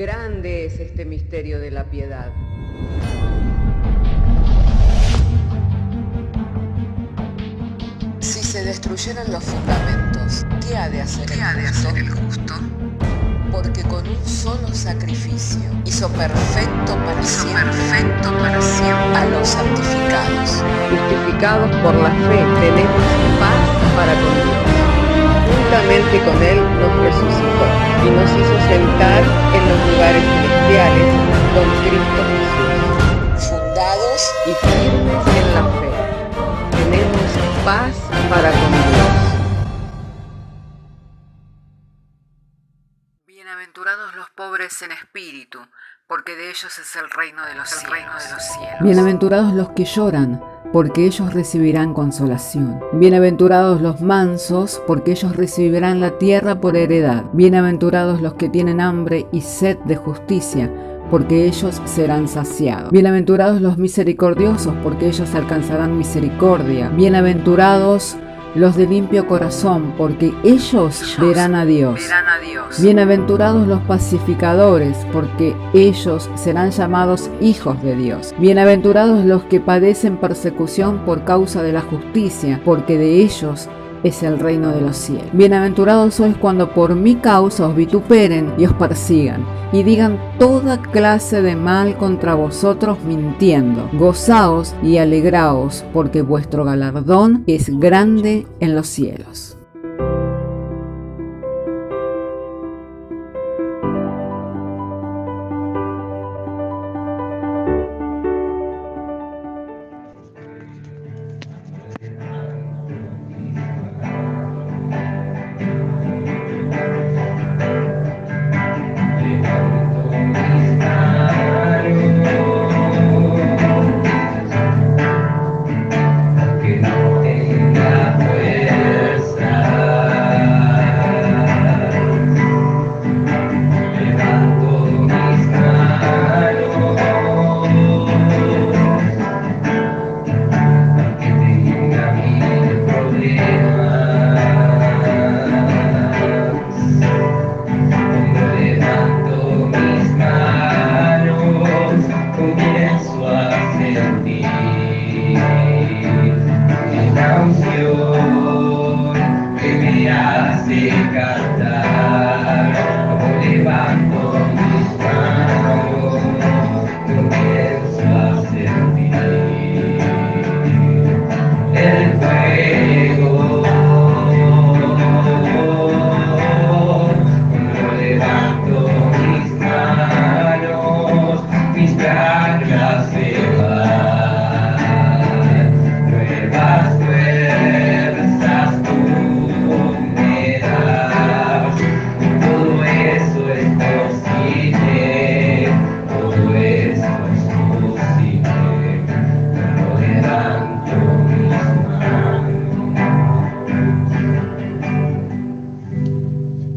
Grande es este misterio de la piedad. Si se destruyeran los fundamentos, ¿qué ha de hacer el justo? Porque con un solo sacrificio hizo perfecto para siempre a los santificados. Justificados por la fe, tenemos paz para con Dios. Juntamente con Él nos resucitó y nos hizo sentar en los lugares celestiales con Cristo Jesús. Fundados y firmes en la fe, tenemos paz para con Dios. Bienaventurados los pobres en espíritu, porque de ellos es el reino de los cielos. Bienaventurados los que lloran, porque ellos recibirán consolación. Bienaventurados los mansos, porque ellos recibirán la tierra por heredad. Bienaventurados los que tienen hambre y sed de justicia, porque ellos serán saciados. Bienaventurados los misericordiosos, porque ellos alcanzarán misericordia. Bienaventurados los de limpio corazón, porque ellos verán a Dios. Bienaventurados los pacificadores, porque ellos serán llamados hijos de Dios. Bienaventurados los que padecen persecución por causa de la justicia, porque de ellos es el reino de los cielos. Bienaventurados sois cuando por mi causa os vituperen y os persigan, y digan toda clase de mal contra vosotros mintiendo. Gozaos y alegraos, porque vuestro galardón es grande en los cielos.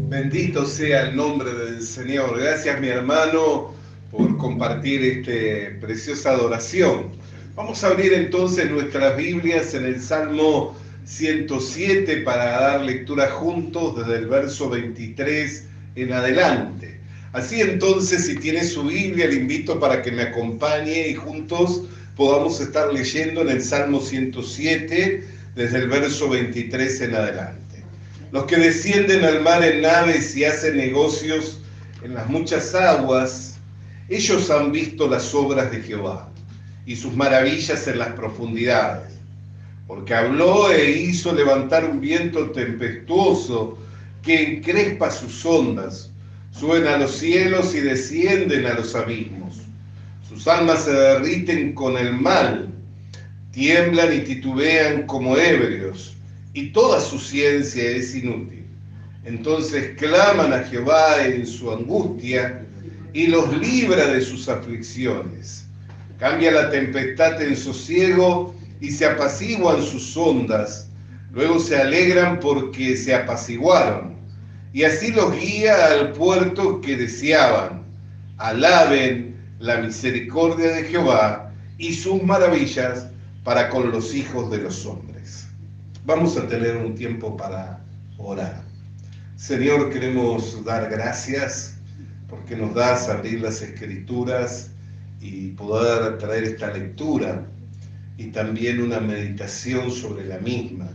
Bendito sea el nombre del Señor. Gracias, mi hermano, por compartir esta preciosa adoración. Vamos a abrir entonces nuestras Biblias en el Salmo 107 para dar lectura juntos desde el verso 23 en adelante. Así entonces, si tiene su Biblia, le invito para que me acompañe y juntos podamos estar leyendo en el Salmo 107 desde el verso 23 en adelante. Los que descienden al mar en naves y hacen negocios en las muchas aguas, ellos han visto las obras de Jehová y sus maravillas en las profundidades. Porque habló e hizo levantar un viento tempestuoso que encrespa sus ondas, suben a los cielos y descienden a los abismos. Sus almas se derriten con el mal, tiemblan y titubean como ebrios, y toda su ciencia es inútil. Entonces claman a Jehová en su angustia y los libra de sus aflicciones. Cambia la tempestad en sosiego y se apaciguan sus ondas. Luego se alegran porque se apaciguaron. Y así los guía al puerto que deseaban. Alaben la misericordia de Jehová y sus maravillas para con los hijos de los hombres. Vamos a tener un tiempo para orar. Señor, queremos dar gracias porque nos das abrir las Escrituras y poder traer esta lectura y también una meditación sobre la misma.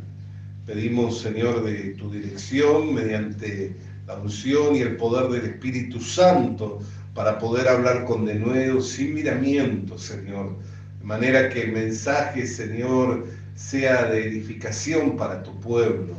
Pedimos, Señor, de tu dirección mediante la unción y el poder del Espíritu Santo para poder hablar con denuedo, sin miramiento, Señor, de manera que el mensaje, Señor, sea de edificación para tu pueblo,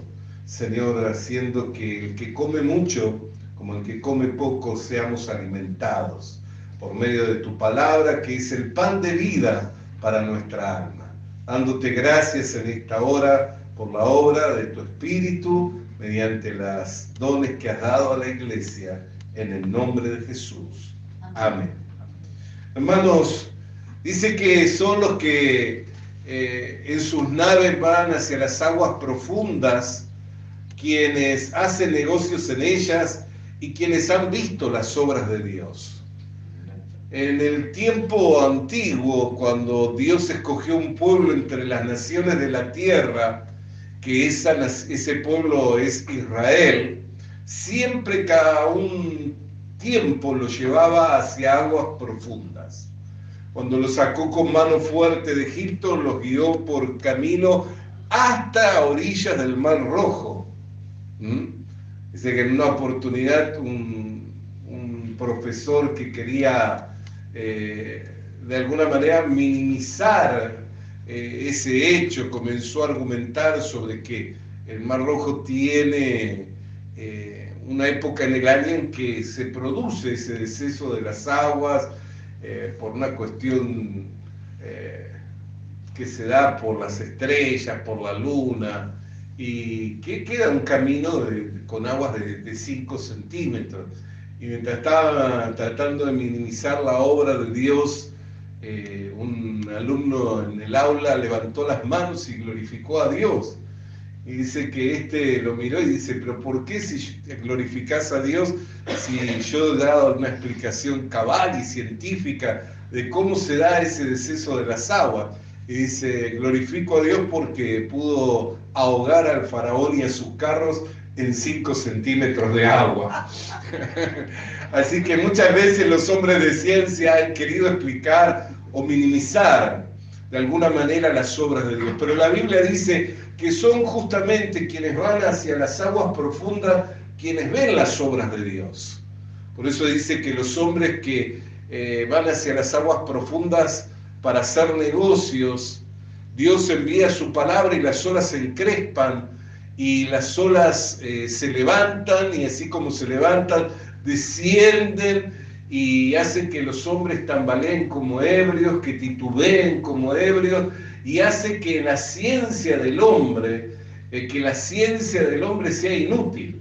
Señor, haciendo que el que come mucho, como el que come poco, seamos alimentados por medio de tu palabra, que es el pan de vida para nuestra alma. Dándote gracias en esta hora por la obra de tu Espíritu, mediante los dones que has dado a la Iglesia, en el nombre de Jesús. Amén. Hermanos, dice que son los que en sus naves van hacia las aguas profundas, quienes hacen negocios en ellas y quienes han visto las obras de Dios. En el tiempo antiguo, cuando Dios escogió un pueblo entre las naciones de la tierra, que ese pueblo es Israel, siempre cada un tiempo lo llevaba hacia aguas profundas. Cuando los sacó con mano fuerte de Egipto, los guió por camino hasta orillas del Mar Rojo. Dice que en una oportunidad un profesor que quería de alguna manera minimizar ese hecho, comenzó a argumentar sobre que el Mar Rojo tiene una época en el año en que se produce ese deceso de las aguas por una cuestión que se da por las estrellas, por la luna, y que queda un camino con aguas de 5 centímetros. Y mientras estaba tratando de minimizar la obra de Dios, un alumno en el aula levantó las manos y glorificó a Dios. Y dice que lo miró y dice, pero ¿por qué si glorificás a Dios si yo he dado una explicación cabal y científica de cómo se da ese deceso de las aguas? Y dice, glorifico a Dios porque pudo ahogar al faraón y a sus carros en 5 centímetros de agua. Así que muchas veces los hombres de ciencia han querido explicar o minimizar de alguna manera las obras de Dios. Pero la Biblia dice que son justamente quienes van hacia las aguas profundas quienes ven las obras de Dios. Por eso dice que los hombres que van hacia las aguas profundas para hacer negocios, Dios envía su palabra y las olas se encrespan y las olas se levantan, y así como se levantan, descienden y hacen que los hombres tambaleen como ebrios, que titubeen como ebrios, y hace que la ciencia del hombre, sea inútil.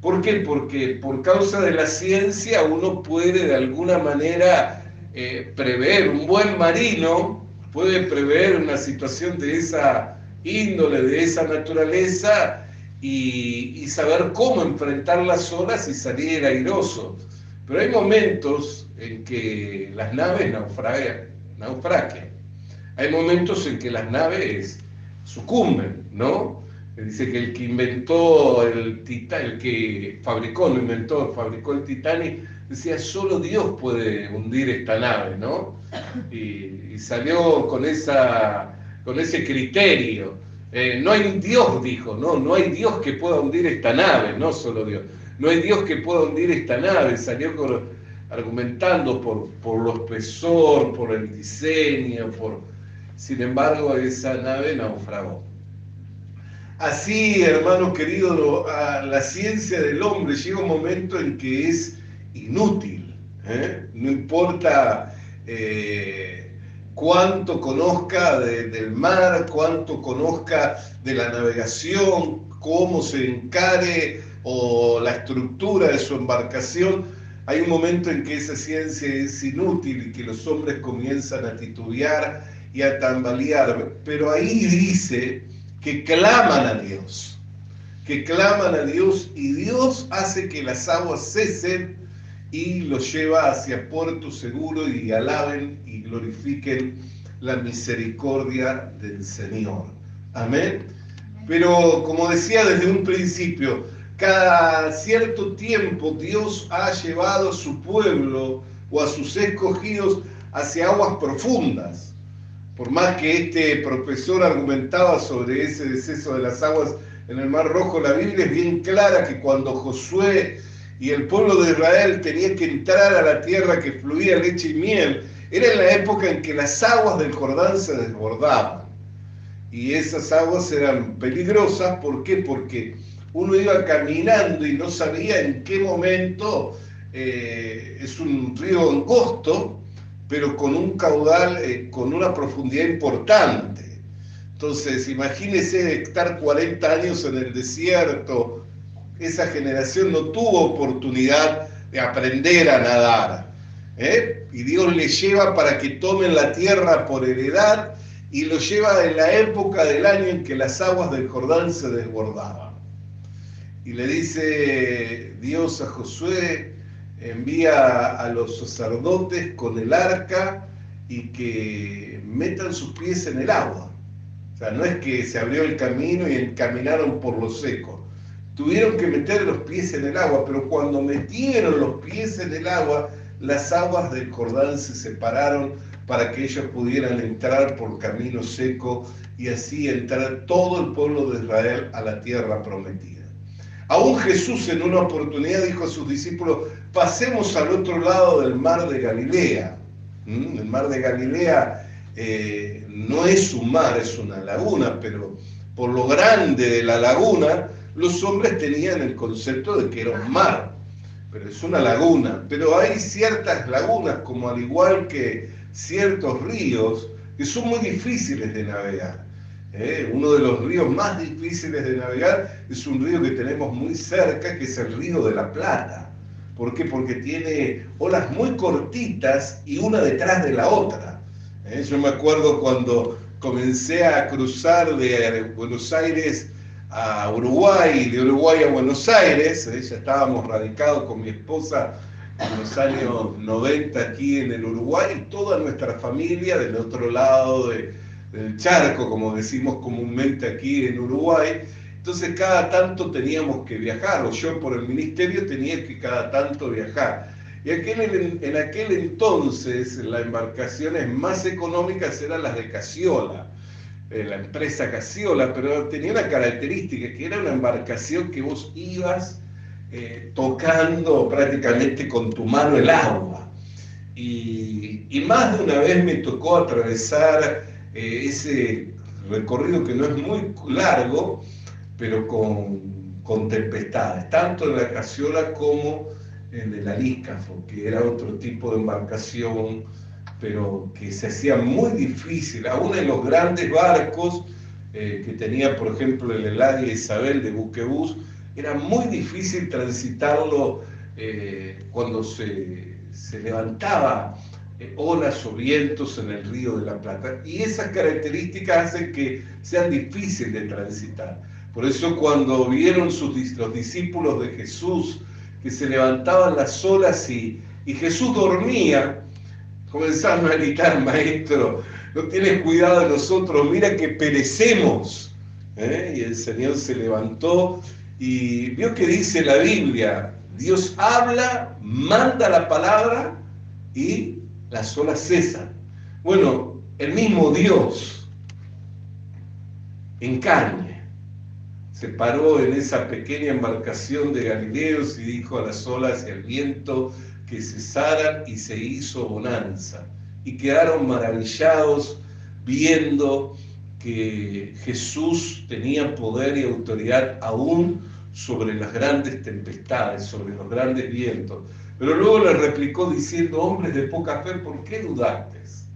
¿Por qué? Porque por causa de la ciencia uno puede de alguna manera prever, un buen marino puede prever una situación de esa índole, de esa naturaleza, y saber cómo enfrentar las olas y salir airoso. Pero hay momentos en que las naves naufragan. Hay momentos en que las naves sucumben, ¿no? Dice que el que inventó fabricó el Titanic, decía, solo Dios puede hundir esta nave, ¿no? Y salió con ese criterio. No hay un Dios, dijo, no hay Dios que pueda hundir esta nave, no solo Dios. No hay Dios que pueda hundir esta nave. Salió argumentando por lo espesor, por el diseño, sin embargo, esa nave naufragó. Así, hermano querido, la ciencia del hombre llega un momento en que es inútil. No importa cuánto conozca del mar, cuánto conozca de la navegación, cómo se encare o la estructura de su embarcación, hay un momento en que esa ciencia es inútil y que los hombres comienzan a titubear y a tambalear. Pero ahí dice que claman a Dios, y Dios hace que las aguas cesen y los lleva hacia puerto seguro, y alaben y glorifiquen la misericordia del Señor. Amén. Pero como decía desde un principio, Cada cierto tiempo Dios ha llevado a su pueblo o a sus escogidos hacia aguas profundas. Por más que este profesor argumentaba sobre ese deceso de las aguas en el Mar Rojo, la Biblia es bien clara que cuando Josué y el pueblo de Israel tenía que entrar a la tierra que fluía leche y miel, era en la época en que las aguas del Jordán se desbordaban. Y esas aguas eran peligrosas, ¿por qué? Porque uno iba caminando y no sabía en qué momento, es un río angosto, pero con un caudal, con una profundidad importante. Entonces, imagínese estar 40 años en el desierto. Esa generación no tuvo oportunidad de aprender a nadar, y Dios les lleva para que tomen la tierra por heredad, y lo lleva en la época del año en que las aguas del Jordán se desbordaban. Y le dice Dios a Josué: envía a los sacerdotes con el arca y que metan sus pies en el agua. O sea, no es que se abrió el camino y caminaron por lo seco. Tuvieron que meter los pies en el agua, pero cuando metieron los pies en el agua, las aguas del Jordán se separaron para que ellos pudieran entrar por camino seco y así entrar todo el pueblo de Israel a la tierra prometida. Aún Jesús en una oportunidad dijo a sus discípulos: pasemos al otro lado del mar de Galilea. El mar de Galilea no es un mar, es una laguna, pero por lo grande de la laguna, los hombres tenían el concepto de que era un mar, pero es una laguna. Pero hay ciertas lagunas, como al igual que ciertos ríos, que son muy difíciles de navegar. Uno de los ríos más difíciles de navegar es un río que tenemos muy cerca, que es el Río de la Plata. ¿Por qué? Porque tiene olas muy cortitas y una detrás de la otra. Yo me acuerdo cuando comencé a cruzar de Buenos Aires a Uruguay, y de Uruguay a Buenos Aires, ya estábamos radicados con mi esposa en los años 90 aquí en el Uruguay, y toda nuestra familia del otro lado del charco, como decimos comúnmente aquí en Uruguay. Entonces cada tanto teníamos que viajar, o yo por el ministerio tenía que cada tanto viajar. Y en aquel entonces las embarcaciones más económicas eran las de Casiola, la empresa Casiola, pero tenía una característica, que era una embarcación que vos ibas tocando prácticamente con tu mano el agua. Y más de una vez me tocó atravesar ese recorrido que no es muy largo, pero con tempestades, tanto en la Casiola como en el Alícafo, que era otro tipo de embarcación, pero que se hacía muy difícil, aún en los grandes barcos que tenía, por ejemplo, el Águila Isabel de buquebús, era muy difícil transitarlo cuando se levantaba olas o vientos en el Río de la Plata, y esas características hacen que sean difíciles de transitar. Por eso cuando vieron los discípulos de Jesús que se levantaban las olas y Jesús dormía, comenzaron a gritar: maestro, no tienes cuidado de nosotros, mira que perecemos. Y el Señor se levantó y vio que dice la Biblia: Dios habla, manda la palabra y las olas cesan. Bueno, el mismo Dios en carne se paró en esa pequeña embarcación de Galileos y dijo a las olas y al viento que cesaran, y se hizo bonanza. Y quedaron maravillados viendo que Jesús tenía poder y autoridad aún sobre las grandes tempestades, sobre los grandes vientos. Pero luego les replicó diciendo: hombres de poca fe, ¿por qué dudasteis?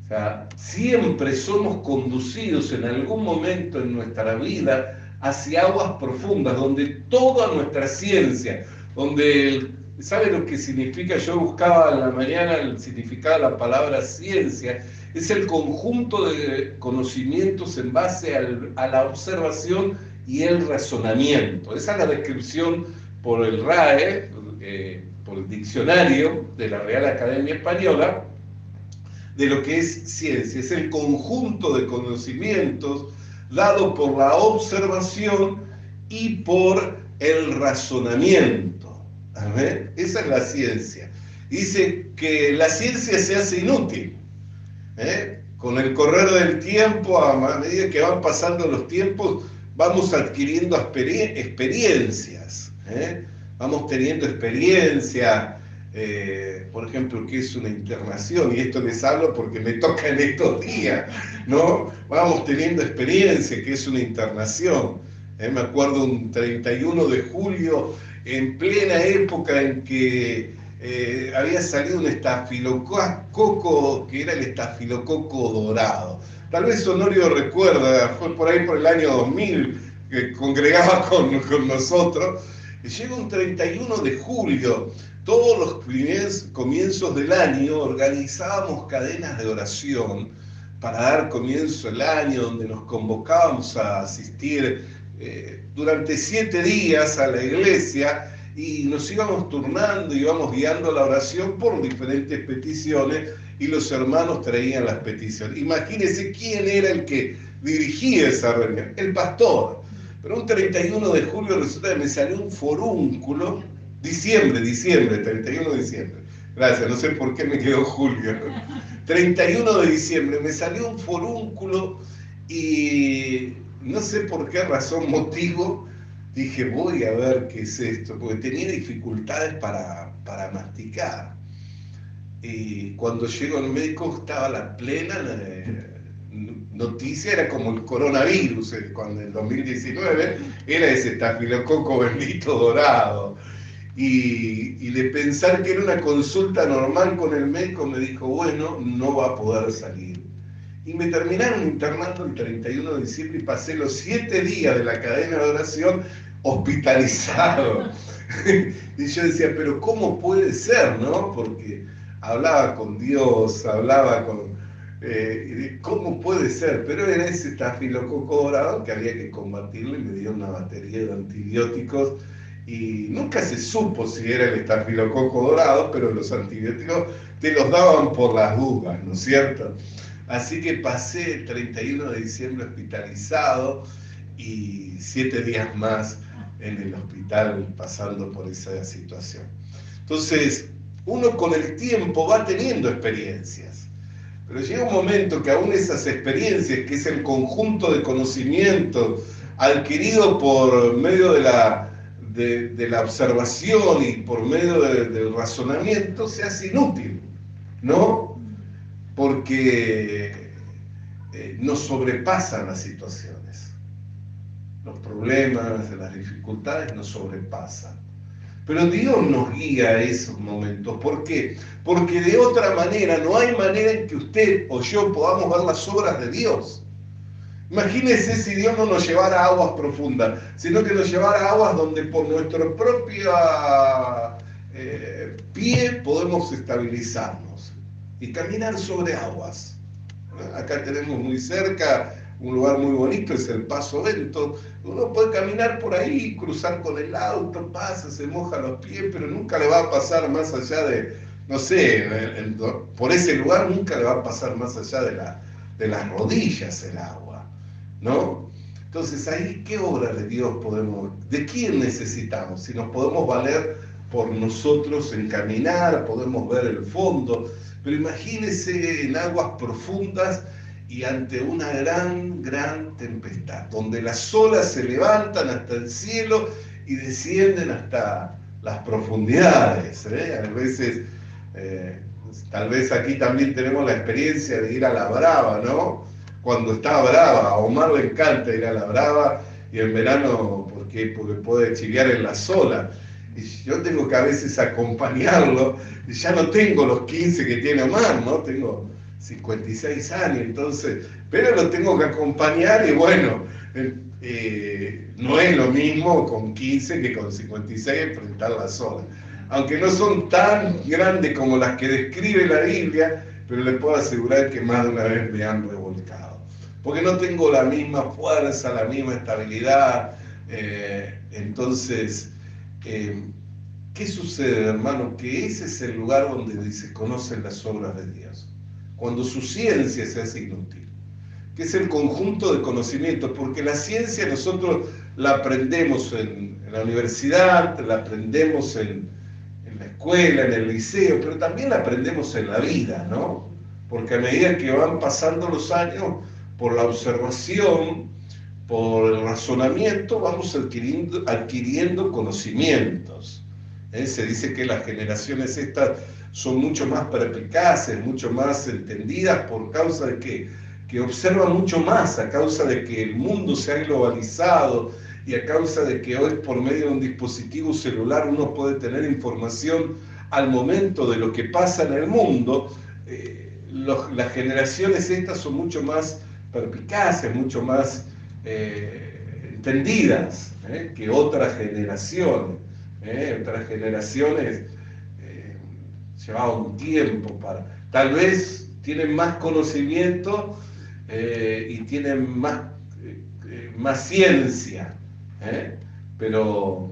O sea, siempre somos conducidos en algún momento en nuestra vida hacia aguas profundas, donde toda nuestra ciencia, donde, ¿sabe lo que significa? Yo buscaba en la mañana el significado de la palabra ciencia. Es el conjunto de conocimientos en base a la observación y el razonamiento. Esa es la descripción por el RAE, por el diccionario de la Real Academia Española, de lo que es ciencia. Es el conjunto de conocimientos dado por la observación y por el razonamiento. ¿Amén? Esa es la ciencia. Dice que la ciencia se hace inútil. Con el correr del tiempo, a medida que van pasando los tiempos, vamos adquiriendo experiencias. Vamos teniendo experiencia, por ejemplo, qué es una internación, y esto les hablo porque me toca en estos días, ¿no? Vamos teniendo experiencia, qué es una internación. Me acuerdo un 31 de julio, en plena época en que había salido un estafilococo, que era el estafilococo dorado. Tal vez Honorio recuerda, fue por ahí por el año 2000, que congregaba con nosotros. Llega un 31 de julio, todos los comienzos del año organizábamos cadenas de oración para dar comienzo al año, donde nos convocábamos a asistir durante 7 días a la iglesia, y nos íbamos turnando, íbamos guiando la oración por diferentes peticiones, y los hermanos traían las peticiones. Imagínense quién era el que dirigía esa reunión, el pastor. Pero un 31 de julio resulta que me salió un forúnculo, diciembre, 31 de diciembre. Gracias, no sé por qué me quedó julio. 31 de diciembre me salió un forúnculo y no sé por qué razón, motivo, dije, voy a ver qué es esto, porque tenía dificultades para masticar. Y cuando llego al médico estaba la plena noticia, era como el coronavirus, cuando en el 2019 era ese estafilococo bendito dorado. Y de pensar que era una consulta normal con el médico, me dijo, bueno, no va a poder salir. Y me terminaron internando el 31 de diciembre y pasé los 7 días de la cadena de oración hospitalizado. Y yo decía, pero ¿cómo puede ser, no? Porque hablaba con Dios, hablaba con... ¿cómo puede ser? Pero era ese estafilococo dorado que había que combatirlo, y me dio una batería de antibióticos, y nunca se supo si era el estafilococo dorado, pero los antibióticos te los daban por las dudas, ¿no es cierto? Así que pasé el 31 de diciembre hospitalizado y 7 días más en el hospital pasando por esa situación. Entonces, uno con el tiempo va teniendo experiencias. Pero llega un momento que aún esas experiencias, que es el conjunto de conocimientos adquirido por medio de la observación y por medio del razonamiento, se hace inútil, ¿no? Porque nos sobrepasan las situaciones. Los problemas, las dificultades nos sobrepasan. Pero Dios nos guía a esos momentos. ¿Por qué? Porque de otra manera, no hay manera en que usted o yo podamos ver las obras de Dios. Imagínense si Dios no nos llevara a aguas profundas, sino que nos llevara a aguas donde por nuestro propio pie podemos estabilizarnos y caminar sobre aguas. Acá tenemos muy cerca un lugar muy bonito, es el Paso Vento. Uno puede caminar por ahí, cruzar con el auto, pasa, se moja los pies, pero nunca le va a pasar más allá de, no sé, por ese lugar nunca le va a pasar más allá de las rodillas el agua, ¿no? Entonces ahí, ¿qué obra de Dios de quién necesitamos? Si nos podemos valer por nosotros en caminar, podemos ver el fondo, pero imagínese en aguas profundas y ante una gran tempestad, donde las olas se levantan hasta el cielo y descienden hasta las profundidades. A veces, tal vez aquí también tenemos la experiencia de ir a la brava, ¿no? Cuando está brava, a Omar le encanta ir a la brava, y en verano, porque puede chilear en las olas. Y yo tengo que a veces acompañarlo, y ya no tengo los 15 que tiene Omar, ¿no? Tengo 56 años, entonces, pero lo tengo que acompañar, y bueno, no es lo mismo con 15 que con 56 enfrentar las olas. Aunque no son tan grandes como las que describe la Biblia, pero le puedo asegurar que más de una vez me han revolcado. Porque no tengo la misma fuerza, la misma estabilidad. Entonces, ¿qué sucede, hermano? Que ese es el lugar donde se conocen las obras de Dios. Cuando su ciencia se hace inútil, que es el conjunto de conocimientos, porque la ciencia nosotros la aprendemos en la universidad, la aprendemos en la escuela, en el liceo, pero también la aprendemos en la vida, ¿no? Porque a medida que van pasando los años, por la observación, por el razonamiento, vamos adquiriendo conocimientos. Se dice que las generaciones estas son mucho más perspicaces, mucho más entendidas por causa de que observan mucho más, a causa de que el mundo se ha globalizado y a causa de que hoy por medio de un dispositivo celular uno puede tener información al momento de lo que pasa en el mundo. Las generaciones estas son mucho más perspicaces, mucho más entendidas que otras generaciones. Otras generaciones llevaba un tiempo tal vez tienen más conocimiento y tienen más ciencia, pero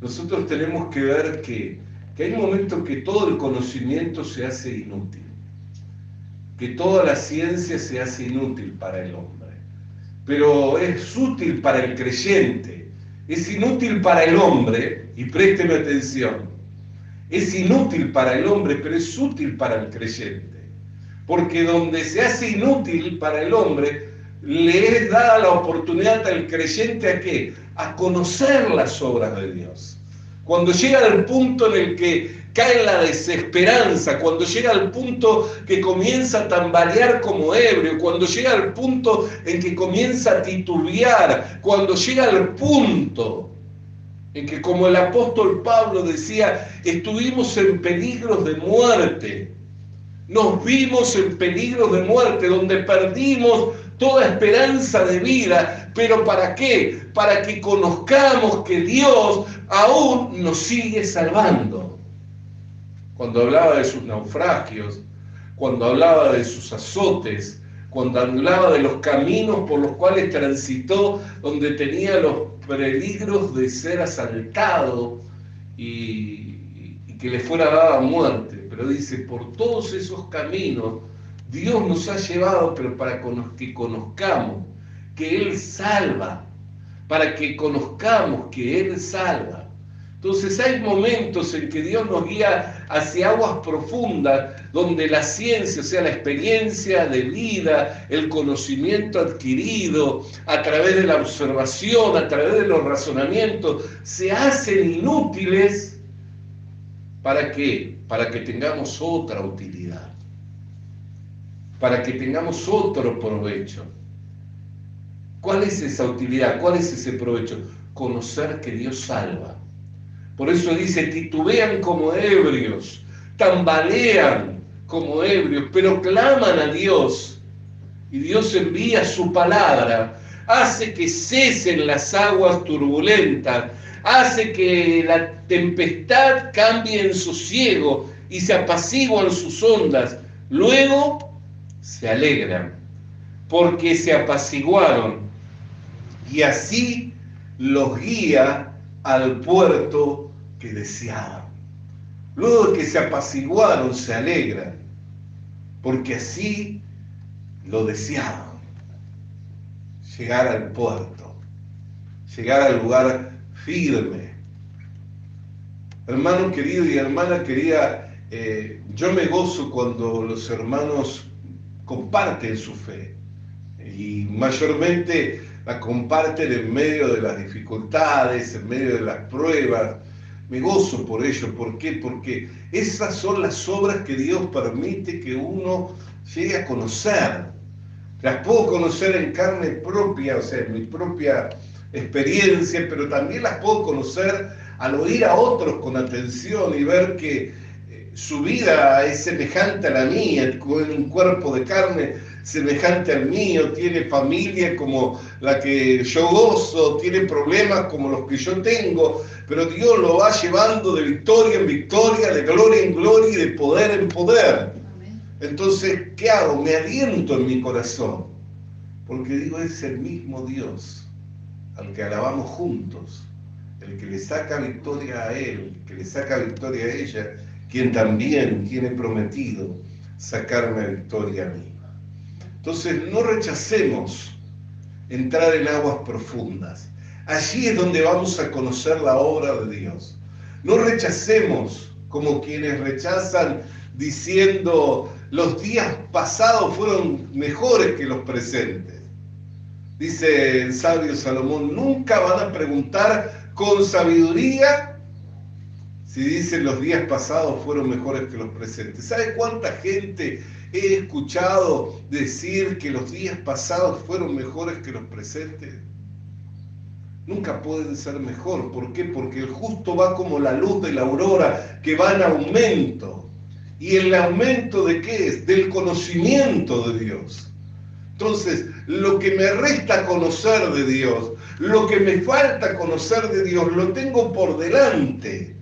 nosotros tenemos que ver que hay un momento que todo el conocimiento se hace inútil, que toda la ciencia se hace inútil para el hombre, pero es útil para el creyente. Es inútil para el hombre, y présteme atención, es inútil para el hombre, pero es útil para el creyente. Porque donde se hace inútil para el hombre, le es dada la oportunidad al creyente ¿a qué? A conocer las obras de Dios. Cuando llega al punto en el que cae la desesperanza, cuando llega al punto que comienza a tambalear como ebrio, cuando llega al punto en que comienza a titubear, cuando llega al punto en que, como el apóstol Pablo decía, estuvimos en peligros de muerte, nos vimos en peligros de muerte, donde perdimos toda esperanza de vida, pero ¿para qué? Para que conozcamos que Dios aún nos sigue salvando. Cuando hablaba de sus naufragios, cuando hablaba de sus azotes, cuando hablaba de los caminos por los cuales transitó, donde tenía los peligros de ser asaltado y que le fuera dada muerte. Pero dice, por todos esos caminos, Dios nos ha llevado, pero para que conozcamos que Él salva, para que conozcamos que Él salva. Entonces hay momentos en que Dios nos guía hacia aguas profundas, donde la ciencia, o sea, la experiencia de vida, el conocimiento adquirido a través de la observación, a través de los razonamientos, se hacen inútiles. ¿Para qué? Para que tengamos otra utilidad, para que tengamos otro provecho. ¿Cuál es esa utilidad? ¿Cuál es ese provecho? Conocer que Dios salva. Por eso dice, titubean como ebrios, tambalean como ebrios, pero claman a Dios. Y Dios envía su palabra, hace que cesen las aguas turbulentas, hace que la tempestad cambie en sosiego y se apaciguan sus ondas. Luego se alegran, porque se apaciguaron, y así los guía al puerto que deseaban. Luego de que se apaciguaron, se alegran, porque así lo deseaban. Llegar al puerto, llegar al lugar firme. Hermano querido y hermana querida, yo me gozo cuando los hermanos comparten su fe, y mayormente la comparten en medio de las dificultades, en medio de las pruebas. Me gozo por ello. ¿Por qué? Porque esas son las obras que Dios permite que uno llegue a conocer. Las puedo conocer en carne propia, o sea, en mi propia experiencia, pero también las puedo conocer al oír a otros con atención y ver que su vida es semejante a la mía, con un cuerpo de carne semejante al mío, tiene familia como la que yo gozo, tiene problemas como los que yo tengo, pero Dios lo va llevando de victoria en victoria, de gloria en gloria y de poder en poder. Entonces, ¿qué hago? Me aliento en mi corazón, porque digo, es el mismo Dios al que alabamos juntos, el que le saca victoria a Él, que le saca victoria a ella, quien también tiene prometido sacarme victoria a mí. Entonces, no rechacemos entrar en aguas profundas. Allí es donde vamos a conocer la obra de Dios. No rechacemos como quienes rechazan diciendo los días pasados fueron mejores que los presentes. Dice el sabio Salomón, nunca van a preguntar con sabiduría si dicen los días pasados fueron mejores que los presentes. ¿Sabe cuánta gente he escuchado decir que los días pasados fueron mejores que los presentes? Nunca pueden ser mejor. ¿Por qué? Porque el justo va como la luz de la aurora, que va en aumento. ¿Y el aumento de qué es? Del conocimiento de Dios. Entonces, lo que me resta conocer de Dios, lo que me falta conocer de Dios, lo tengo por delante.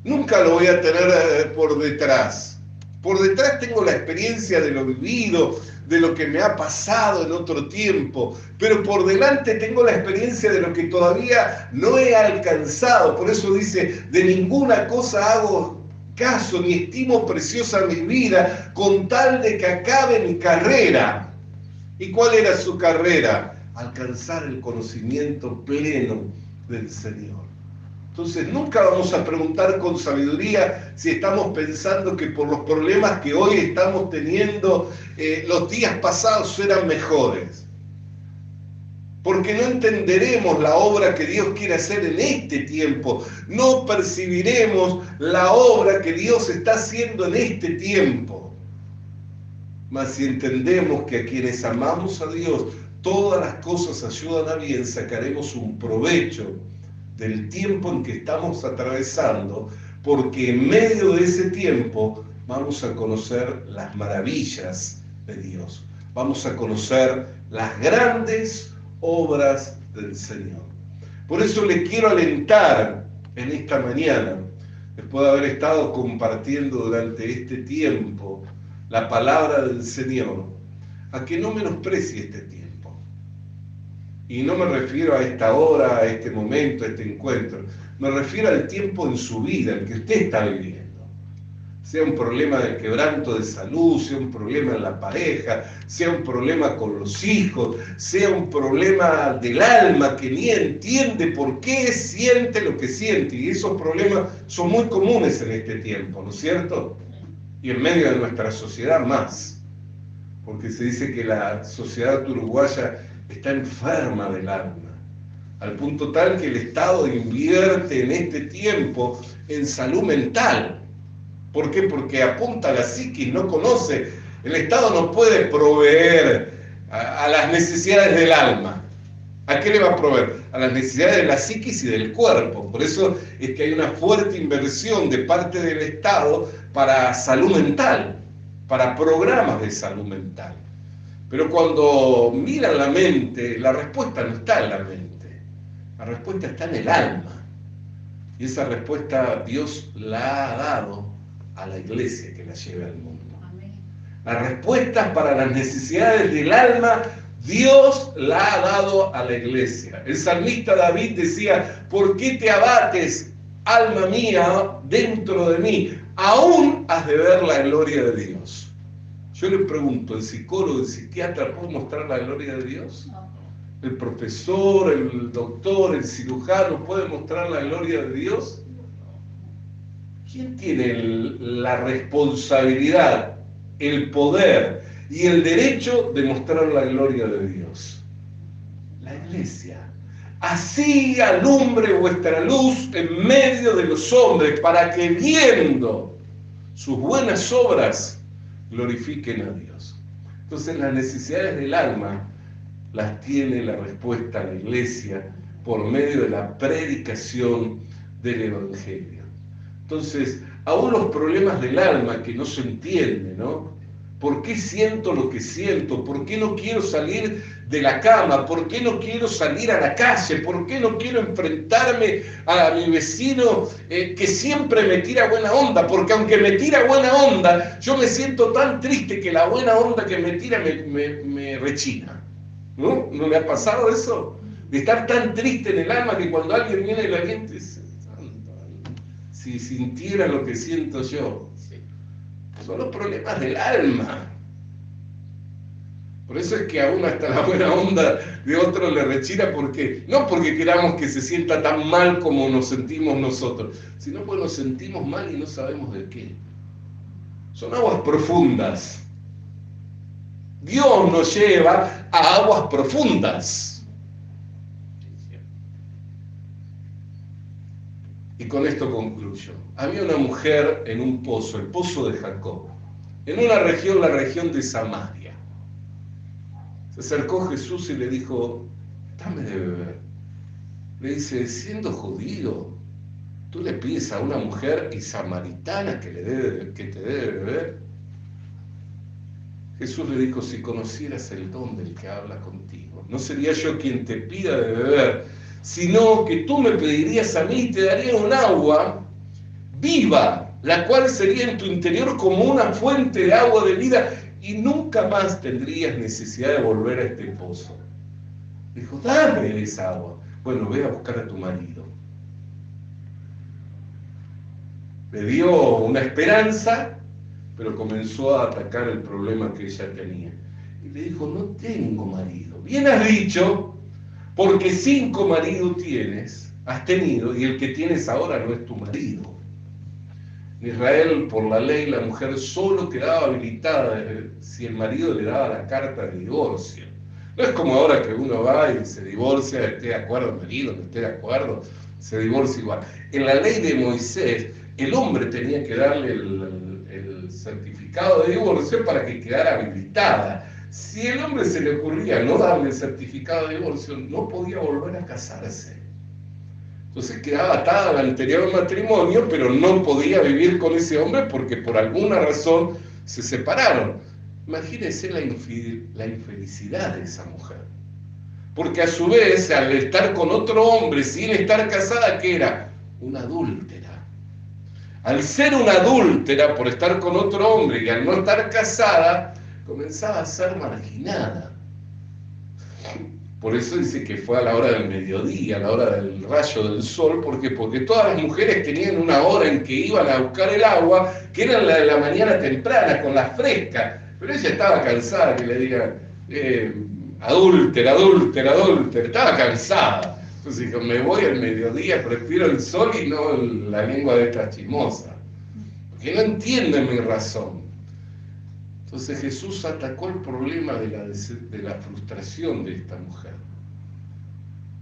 Nunca lo voy a tener por detrás. Por detrás tengo la experiencia de lo vivido, de lo que me ha pasado en otro tiempo, pero por delante tengo la experiencia de lo que todavía no he alcanzado. Por eso dice, de ninguna cosa hago caso, ni estimo preciosa mi vida, con tal de que acabe mi carrera. ¿Y cuál era su carrera? Alcanzar el conocimiento pleno del Señor. Entonces nunca vamos a preguntar con sabiduría si estamos pensando que por los problemas que hoy estamos teniendo, los días pasados eran mejores. Porque no entenderemos la obra que Dios quiere hacer en este tiempo. No percibiremos la obra que Dios está haciendo en este tiempo. Mas si entendemos que a quienes amamos a Dios, todas las cosas ayudan a bien, sacaremos un provecho del tiempo en que estamos atravesando, porque en medio de ese tiempo vamos a conocer las maravillas de Dios. Vamos a conocer las grandes obras del Señor. Por eso le quiero alentar en esta mañana, después de haber estado compartiendo durante este tiempo la palabra del Señor, a que no menosprecie este tiempo. Y no me refiero a esta hora, a este momento, a este encuentro. Me refiero al tiempo en su vida, el que usted está viviendo. Sea un problema de quebranto de salud, sea un problema en la pareja, sea un problema con los hijos, sea un problema del alma que ni entiende por qué siente lo que siente. Y esos problemas son muy comunes en este tiempo, ¿no es cierto? Y en medio de nuestra sociedad más. Porque se dice que la sociedad uruguaya está enferma del alma, al punto tal que el Estado invierte en este tiempo en salud mental. ¿Por qué? Porque apunta a la psiquis, no conoce. El Estado no puede proveer a las necesidades del alma. ¿A qué le va a proveer? A las necesidades de la psiquis y del cuerpo. Por eso es que hay una fuerte inversión de parte del Estado para salud mental, para programas de salud mental. Pero cuando miran la mente, la respuesta no está en la mente, la respuesta está en el alma. Y esa respuesta Dios la ha dado a la iglesia que la lleve al mundo. Amén. Las respuestas para las necesidades del alma, Dios la ha dado a la iglesia. El salmista David decía, ¿por qué te abates, alma mía, dentro de mí? Aún has de ver la gloria de Dios. Yo le pregunto, ¿el psicólogo, el psiquiatra puede mostrar la gloria de Dios? No. ¿El profesor, el doctor, el cirujano puede mostrar la gloria de Dios? ¿Quién tiene la responsabilidad, el poder y el derecho de mostrar la gloria de Dios? La iglesia. Así alumbre vuestra luz en medio de los hombres, para que viendo sus buenas obras glorifiquen a Dios. Entonces las necesidades del alma las tiene la respuesta a la iglesia por medio de la predicación del Evangelio. Entonces, aún los problemas del alma que no se entiende, ¿no? ¿Por qué siento lo que siento? ¿Por qué no quiero salir de la cama? ¿Por qué no quiero salir a la calle? ¿Por qué no quiero enfrentarme a mi vecino que siempre me tira buena onda? Porque aunque me tira buena onda, yo me siento tan triste que la buena onda que me tira me rechina. ¿No? ¿No le ha pasado eso? De estar tan triste en el alma que cuando alguien viene y la gente dice, si sintiera lo que siento yo. Son los problemas del alma. Por eso es que aún hasta la buena onda de otro le rechina, porque no porque queramos que se sienta tan mal como nos sentimos nosotros, sino porque nos sentimos mal y no sabemos de qué. Son aguas profundas. Dios nos lleva a aguas profundas. Y con esto concluyo. Había una mujer en un pozo, el pozo de Jacob, en una región, la región de Samaria. Se acercó Jesús y le dijo, dame de beber. Le dice, siendo judío, tú le pides a una mujer y samaritana que te dé de beber. Jesús le dijo, si conocieras el don del que habla contigo, no sería yo quien te pida de beber, sino que tú me pedirías a mí y te daría un agua viva, la cual sería en tu interior como una fuente de agua de vida y nunca más tendrías necesidad de volver a este pozo. Dijo, dame esa agua. Bueno, ve a buscar a tu marido. Le dio una esperanza, pero comenzó a atacar el problema que ella tenía. Y le dijo, no tengo marido. Bien has dicho, porque 5 maridos has tenido, y el que tienes ahora no es tu marido. En Israel, por la ley, la mujer solo quedaba habilitada si el marido le daba la carta de divorcio. No es como ahora que uno va y se divorcia, esté de acuerdo el marido, no esté de acuerdo, se divorcia igual. En la ley de Moisés, el hombre tenía que darle el certificado de divorcio para que quedara habilitada. Si el hombre se le ocurría no darle el certificado de divorcio, no podía volver a casarse. Entonces quedaba atada al anterior matrimonio, pero no podía vivir con ese hombre porque por alguna razón se separaron. Imagínense la infelicidad de esa mujer. Porque a su vez, al estar con otro hombre sin estar casada, ¿qué era? Una adúltera. Al ser una adúltera por estar con otro hombre y al no estar casada, comenzaba a ser marginada. Por eso dice que fue a la hora del mediodía, a la hora del rayo del sol, porque todas las mujeres tenían una hora en que iban a buscar el agua, que era la de la mañana temprana, con la fresca, pero ella estaba cansada que le digan, adúltera, estaba cansada. Entonces dijo, me voy al mediodía, prefiero el sol y no la lengua de esta chismosa, porque no entienden mi razón. Entonces Jesús atacó el problema de la frustración de esta mujer.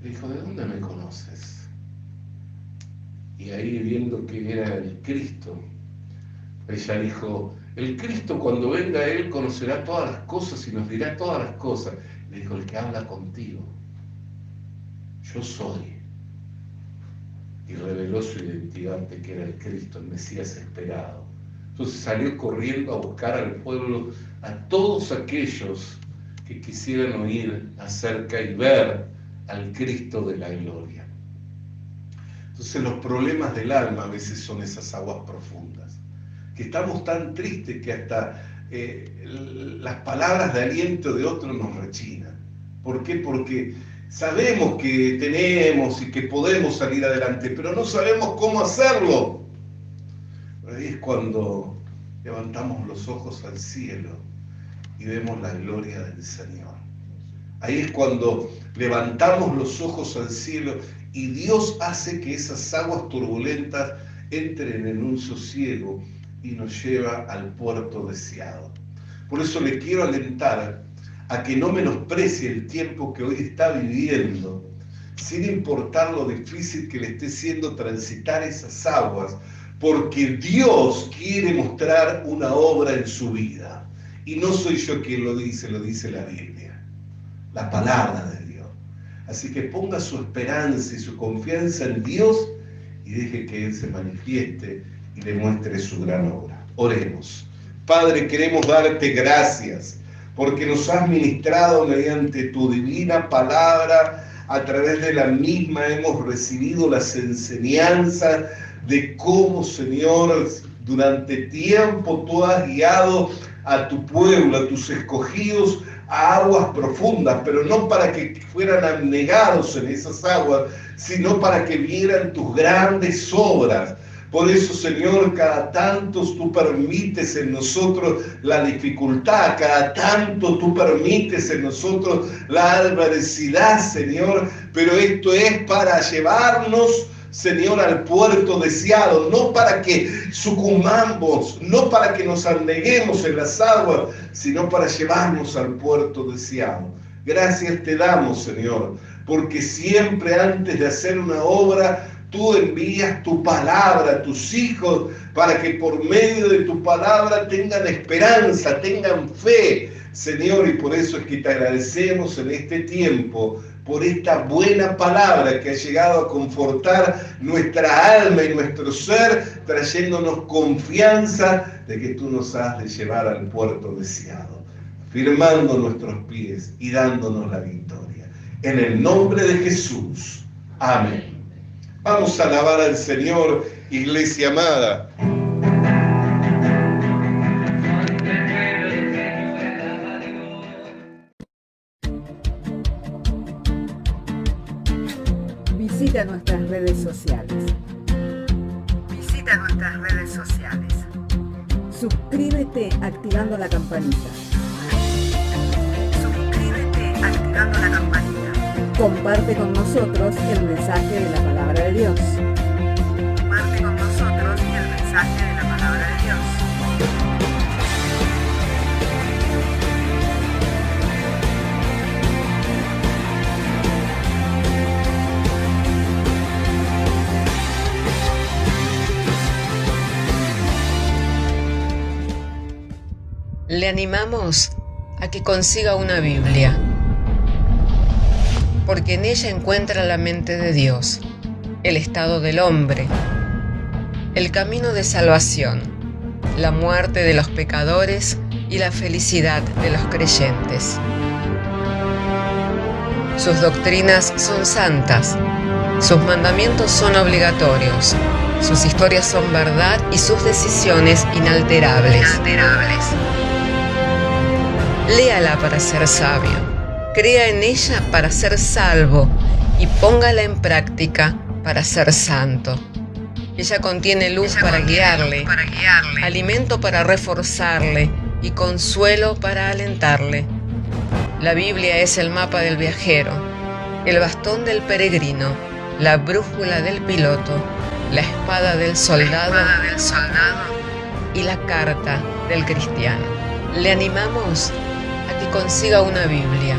Le dijo, ¿de dónde me conoces? Y ahí, viendo que era el Cristo, ella dijo, el Cristo cuando venga a Él conocerá todas las cosas y nos dirá todas las cosas. Le dijo, el que habla contigo, yo soy. Y reveló su identidad de que era el Cristo, el Mesías esperado. Entonces salió corriendo a buscar al pueblo, a todos aquellos que quisieran oír acerca y ver al Cristo de la gloria. Entonces los problemas del alma a veces son esas aguas profundas, que estamos tan tristes que hasta las palabras de aliento de otros nos rechinan. ¿Por qué? Porque sabemos que tenemos y que podemos salir adelante, pero no sabemos cómo hacerlo. Ahí es cuando levantamos los ojos al cielo y vemos la gloria del Señor. Ahí es cuando levantamos los ojos al cielo y Dios hace que esas aguas turbulentas entren en un sosiego y nos lleva al puerto deseado. Por eso le quiero alentar a que no menosprecie el tiempo que hoy está viviendo, sin importar lo difícil que le esté siendo transitar esas aguas, porque Dios quiere mostrar una obra en su vida. Y no soy yo quien lo dice la Biblia, la palabra de Dios. Así que ponga su esperanza y su confianza en Dios y deje que Él se manifieste y le muestre su gran obra. Oremos. Padre, queremos darte gracias porque nos has ministrado mediante tu divina palabra. A través de la misma hemos recibido las enseñanzas de cómo, Señor, durante tiempo tú has guiado a tu pueblo, a tus escogidos, a aguas profundas, pero no para que fueran abnegados en esas aguas, sino para que vieran tus grandes obras, Por eso, Señor, cada tanto tú permites en nosotros la dificultad, cada tanto tú permites en nosotros la adversidad, Señor, pero esto es para llevarnos, Señor, al puerto deseado, no para que sucumbamos, no para que nos aneguemos en las aguas, sino para llevarnos al puerto deseado. Gracias te damos, Señor, porque siempre antes de hacer una obra, tú envías tu palabra a tus hijos para que por medio de tu palabra tengan esperanza, tengan fe, Señor, y por eso es que te agradecemos en este tiempo por esta buena palabra que ha llegado a confortar nuestra alma y nuestro ser, trayéndonos confianza de que tú nos has de llevar al puerto deseado, firmando nuestros pies y dándonos la victoria. En el nombre de Jesús. Amén. Vamos a alabar al Señor, iglesia amada. Visita nuestras redes sociales. Suscríbete activando la campanita. Comparte con nosotros el mensaje de la palabra de Dios. Le animamos a que consiga una Biblia, porque en ella encuentra la mente de Dios, el estado del hombre, el camino de salvación, la muerte de los pecadores y la felicidad de los creyentes. Sus doctrinas son santas, sus mandamientos son obligatorios, sus historias son verdad y sus decisiones inalterables. Léala para ser sabio, crea en ella para ser salvo y póngala en práctica para ser santo. Ella contiene luz para guiarle, alimento para reforzarle y consuelo para alentarle. La Biblia es el mapa del viajero, el bastón del peregrino, la brújula del piloto, la espada del soldado y la carta del cristiano. Le animamos a que consiga una Biblia,